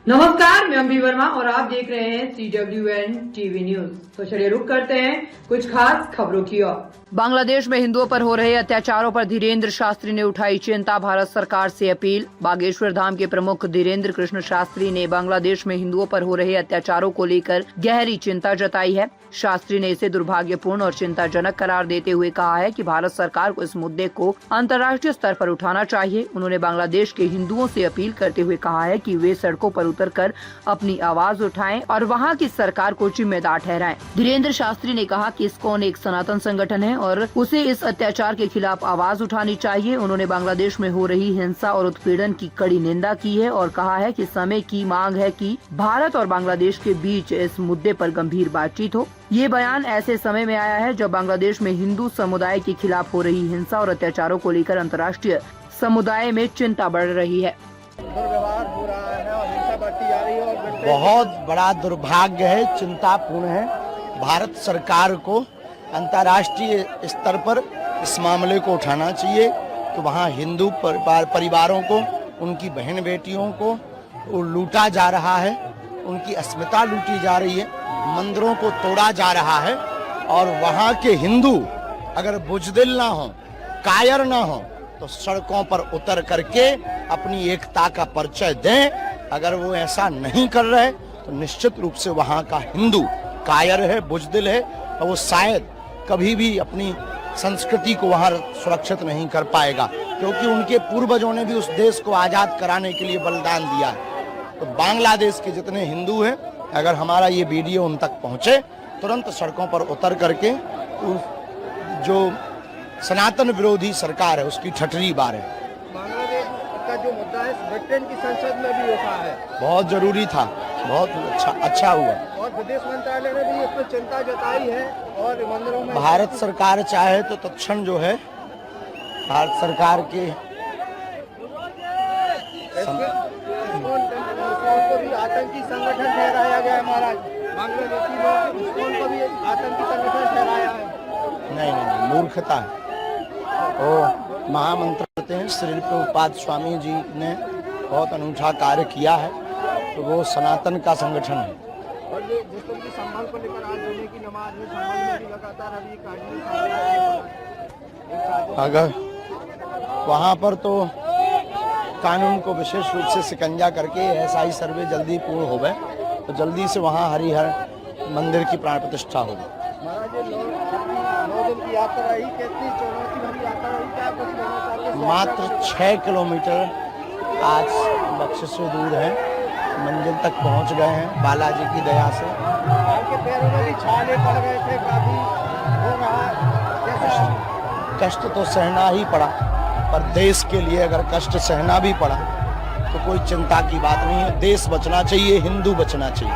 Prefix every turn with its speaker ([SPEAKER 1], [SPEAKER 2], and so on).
[SPEAKER 1] नमस्कार, मैं अम्बी वर्मा और आप देख रहे हैं CWN टीवी न्यूज। तो चलिए रुक करते हैं कुछ खास खबरों की ओर। बांग्लादेश में हिंदुओं पर हो रहे अत्याचारों पर धीरेन्द्र शास्त्री ने उठाई चिंता, भारत सरकार से अपील। बागेश्वर धाम के प्रमुख धीरेन्द्र कृष्ण शास्त्री ने बांग्लादेश में हिंदुओं पर हो रहे अत्याचारों को लेकर गहरी चिंता जताई है। शास्त्री ने इसे दुर्भाग्यपूर्ण और चिंताजनक करार देते हुए कहा है कि भारत सरकार को इस मुद्दे को अंतर्राष्ट्रीय स्तर पर उठाना चाहिए। उन्होंने बांग्लादेश के हिंदुओं से अपील करते हुए कहा है कि वे सड़कों पर उतरकर अपनी आवाज उठाएं और वहां की सरकार को जिम्मेदार ठहराएं। धीरेन्द्र शास्त्री ने कहा कि इस्कॉन एक सनातन संगठन है और उसे इस अत्याचार के खिलाफ आवाज उठानी चाहिए। उन्होंने बांग्लादेश में हो रही हिंसा और उत्पीड़न की कड़ी निंदा की है और कहा है कि समय की मांग है कि भारत और बांग्लादेश के बीच इस मुद्दे पर गंभीर बातचीत हो। ये बयान ऐसे समय में आया है जब बांग्लादेश में हिंदू समुदाय के खिलाफ हो रही हिंसा और अत्याचारों को लेकर अंतर्राष्ट्रीय समुदाय में चिंता बढ़ रही है।
[SPEAKER 2] दुर्व्यवहार हो रहा है और हिंसा बढ़ती जा रही है और
[SPEAKER 3] बहुत बड़ा दुर्भाग्य है, चिंतापूर्ण है। भारत सरकार को अंतर्राष्ट्रीय स्तर पर इस मामले को उठाना चाहिए कि वहाँ हिंदू परिवारों को, उनकी बहन बेटियों को लूटा जा रहा है, उनकी अस्मिता लूटी जा रही है, मंदिरों को तोड़ा जा रहा है और वहाँ के हिंदू अगर बुजदिल ना हो, कायर ना हो तो सड़कों पर उतर करके अपनी एकता का परिचय दें। अगर वो ऐसा नहीं कर रहे तो निश्चित रूप से वहाँ का हिंदू कायर है, बुजदिल है और वो शायद कभी भी अपनी संस्कृति को वहाँ सुरक्षित नहीं कर पाएगा, क्योंकि उनके पूर्वजों ने भी उस देश को आजाद कराने के लिए बलिदान दिया है। तो बांग्लादेश के जितने हिंदू हैं, अगर हमारा ये वीडियो उन तक पहुँचे, तुरंत सड़कों पर उतर करके जो सनातन विरोधी सरकार है उसकी ठठरी बार है।
[SPEAKER 2] बांग्लादेश का जो मुद्दा है ब्रिटेन की संसद में भी उठा है,
[SPEAKER 3] बहुत जरूरी था, बहुत अच्छा हुआ
[SPEAKER 2] और विदेश मंत्रालय ने भी इस पर चिंता जताई है और मंदिरों में
[SPEAKER 3] भारत सरकार चाहे तो तत्क्षण जो है भारत सरकार के
[SPEAKER 2] इस्कॉन को भी आतंकी संगठन ठहराया गया है। महाराज, बांग्लादेशी लोग इस्कॉन को भी आतंकी संगठन ठहराया है।
[SPEAKER 3] नहीं, मूर्खता है। वो महामंत्र करते हैं, श्री प्रभुपाद स्वामी जी ने बहुत अनूठा कार्य किया है, तो वो सनातन का संगठन है।
[SPEAKER 2] और ये जिस तरह की संभल को लेकर आज जुमे की नमाज में संभल में भी लगातार अभी कानूनी
[SPEAKER 3] अगर वहाँ पर तो कानून को विशेष रूप से शिकंजा करके SI सर्वे जल्दी पूर्ण हो गए तो जल्दी से वहाँ हरिहर मंदिर की प्राण प्रतिष्ठा होगी।
[SPEAKER 2] महाराज, 9 दिन की यात्रा ही, कितनी चुनौती भरी यात्रा रही, क्या कुछ कहना चाहते हैं?
[SPEAKER 3] मात्र 6 किलोमीटर आज बख्शिश से दूर है, मंजिल तक पहुंच गए हैं बालाजी की दया से।
[SPEAKER 2] आपके पैरों में भी छाले पड़ गए थे, काफी हो रहा कैसा?
[SPEAKER 3] कष्ट तो सहना ही पड़ा, पर देश के लिए अगर कष्ट सहना भी पड़ा तो कोई चिंता की बात नहीं है। देश बचना चाहिए, हिंदू बचना चाहिए।